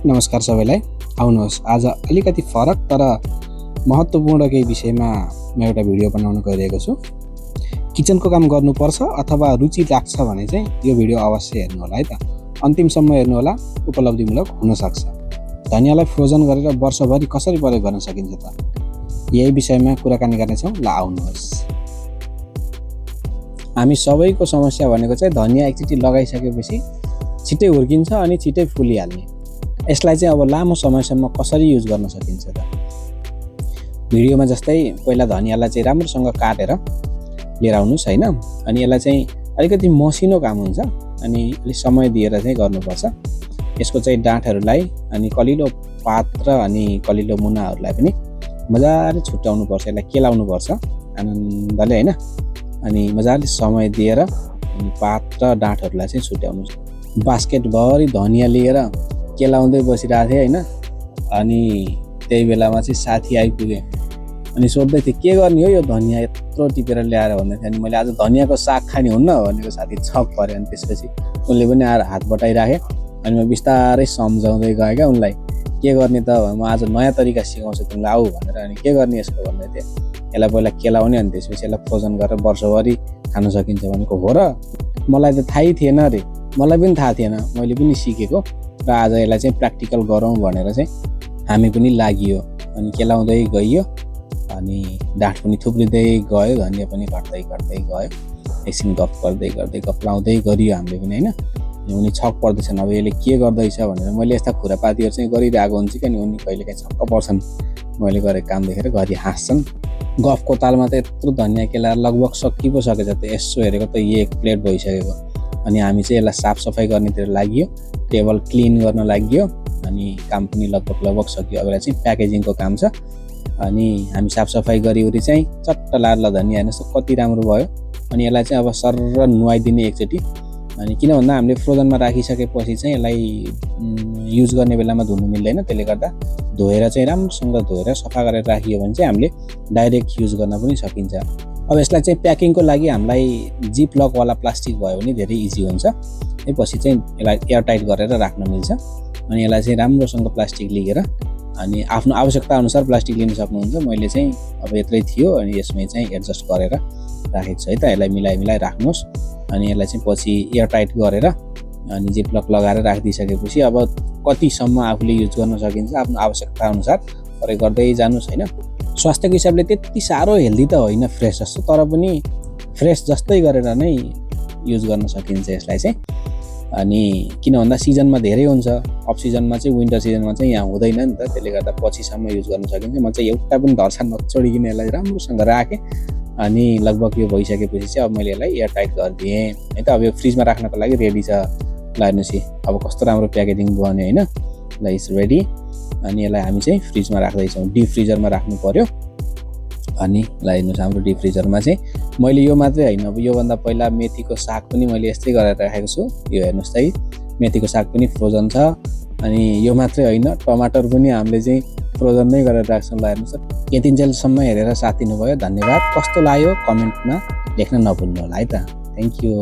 नमस्कार सबैलाई। आउनुहोस् आज अलिकति फरक तर महत्त्वपूर्ण केही विषयमा म एउटा भिडियो बनाउन गइरहेको छु। किचनको काम गर्नुपर्छ अथवा रुचि लाग्छ भने चाहिँ यो भिडियो अवश्य हेर्नु होला है त। अन्तिमसम्म हेर्नु होला, उपलब्धिमूलक हुन सक्छ। धनियालाई फ्रोजन गरेर वर्षभरि कसरी प्रयोग गर्न सकिन्छ त? यही विषयमा कुराकानी गर्नेछौँ। ल आउनुहोस्। हामी सबैको समस्या भनेको चाहिँ धनिया एकचोटि लगाइसकेपछि छिट्टै हुर्किन्छ अनि छिट्टै फुलिहाल्ने। यसलाई चाहिँ अब लामो समयसम्म कसरी युज गर्न सकिन्छ त? भिडियोमा जस्तै पहिला धनियालाई चाहिँ राम्रोसँग काटेर लिएर आउनुहोस् हैन। अनि यसलाई चाहिँ अलिकति मसिनो काम हुन्छ अनि अलिक समय दिएर चाहिँ गर्नुपर्छ। यसको चाहिँ डाँठहरूलाई अनि कलिलो पात र अनि कलिलो मुनाहरूलाई पनि मजाले छुट्याउनुपर्छ। यसलाई केलाउनुपर्छ आनन्दले हैन। अनि मजाले समय दिएर अनि पात र डाँठहरूलाई चाहिँ छुट्याउनु। बास्केटभरि धनिया लिएर केलाउँदै बसिरहेको थिएँ हैन। अनि त्यही बेलामा चाहिँ साथी आइपुगे अनि सोध्दै थिए के गर्ने हो यो धनिया यत्रो टिपेर ल्याएर भन्दै थियो। अनि मैले आज धनियाको साग खाने हुन्न भनेको साथी छक पर्यो। अनि त्यसपछि उनले पनि आएर हात बटाइराखे अनि म बिस्तारै सम्झाउँदै गएँ क्या उनलाई। के गर्ने त म आज नयाँ तरिका सिकाउँछु तिमीलाई आऊ भनेर। अनि के गर्ने यसको भन्दै थिएँ। यसलाई पहिला केलाउने अनि त्यसपछि यसलाई फ्रोजन गरेर वर्षभरि खान सकिन्छ भनेको हो र? मलाई त थाहै थिएन रे, मलाई पनि थाहा थिएन, मैले पनि सिकेको र आज यसलाई चाहिँ प्र्याक्टिकल गरौँ भनेर चाहिँ हामी पनि लागियो। अनि केलाउँदै गइयो अनि डाँठ पनि थुप्रिँदै गयो, धनिया पनि घट्दै घट्दै गयो। एकछिन गफ गर्दै गर्दै गफ लाउँदै गरियो हामीले पनि हैन। उनी छक पर्दैछन् अब यसले के गर्दैछ भनेर। मैले यस्ता खुरापातीहरू चाहिँ गरिरहेको हुन्छ कि अनि उनी कहिलेकाहीँ छक्क पर्छन् मैले गरेको काम देखेर, घरि हाँस्छन्। गफको तालमा त यत्रो धनिया केलाएर लगभग सकि पो सकेछ त। यसो हेरेको त एक प्लेट भइसकेको। अनि हामी चाहिँ यसलाई साफसफाइ गर्नेतिर लाग्यो, टेबल क्लिन गर्न लाग्यो अनि काम पनि लगभग सक्यो। अब चाहिँ प्याकेजिङको काम छ। अनि हामी साफसफाइ गरिवरी चाहिँ चट्ट लार्ला धनिया हेर्नुहोस् कति राम्रो भयो। अनि यसलाई चाहिँ अब सर्र नुहाइदिने एकचोटि। अनि किन भन्दा हामीले फ्रोजनमा राखिसकेपछि चाहिँ यसलाई युज गर्ने बेलामा धुनु मिल्दैन। त्यसले गर्दा धोएर चाहिँ राम्रोसँग धोएर सफा गरेर राखियो भने चाहिँ हामीले डाइरेक्ट युज गर्न पनि सकिन्छ। अब यसलाई चाहिँ प्याकिङको लागि हामीलाई जिप लकवाला प्लास्टिक भयो भने धेरै इजी हुन्छ। त्यसपछि चाहिँ यसलाई एयरटाइट गरेर राख्न मिल्छ। अनि यसलाई चाहिँ राम्रोसँग प्लास्टिक लिएर अनि आफ्नो आवश्यकता अनुसार प्लास्टिक लिन सक्नुहुन्छ। मैले चाहिँ अब यत्रै थियो अनि यसमै चाहिँ एडजस्ट गरेर राखेको छु है त। यसलाई मिलाइ राख्नुहोस्। अनि यसलाई चाहिँ पछि एयरटाइट गरेर अनि जिप लक लगाएर राखिदिइसकेपछि अब कतिसम्म आफूले युज गर्न सकिन्छ आफ्नो आवश्यकता अनुसार प्रयोग गर्दै जानुहोस् हैन। स्वास्थ्यको हिसाबले त्यति साह्रो हेल्दी त होइन फ्रेस जस्तो, तर पनि फ्रेस जस्तै गरेर नै युज गर्न सकिन्छ यसलाई चाहिँ। अनि किन भन्दा सिजनमा धेरै हुन्छ, अफ सिजनमा चाहिँ विन्टर सिजनमा चाहिँ यहाँ हुँदैन नि त। त्यसले गर्दा पछिसम्म युज गर्न सकिन्छ। म चाहिँ एउटा पनि धर्सा नचोडिकन यसलाई राम्रोसँग राखेँ। अनि लगभग यो भइसकेपछि चाहिँ अब मैले यसलाई एयरटाइट गरिदिएँ है त। अब यो फ्रिजमा राख्नको लागि रेडी छ। ल हेर्नुहोस् अब कस्तो राम्रो प्याकेजिङ बन्यो होइन। ल इट्स रेडी। अनि यसलाई हामी चाहिँ फ्रिजमा राख्दैछौँ, डिप फ्रिजरमा राख्नु पर्यो। अनि ल हेर्नुहोस् हाम्रो डिप फ्रिजरमा चाहिँ मैले यो मात्रै होइन, अब योभन्दा पहिला मेथीको साग पनि मैले यस्तै गरेर राखेको छु। यो हेर्नुहोस् त मेथीको साग पनि फ्रोजन छ। अनि यो मात्रै होइन, टमाटर पनि हामीले चाहिँ फ्रोजन नै गरेर राख्छौँ। ल हेर्नुहोस् यतिन्जेलसम्म हेरेर साथ दिनुभयो, धन्यवाद। कस्तो लाग्यो कमेन्टमा लेख्न नभुल्नु होला है त। Thank you.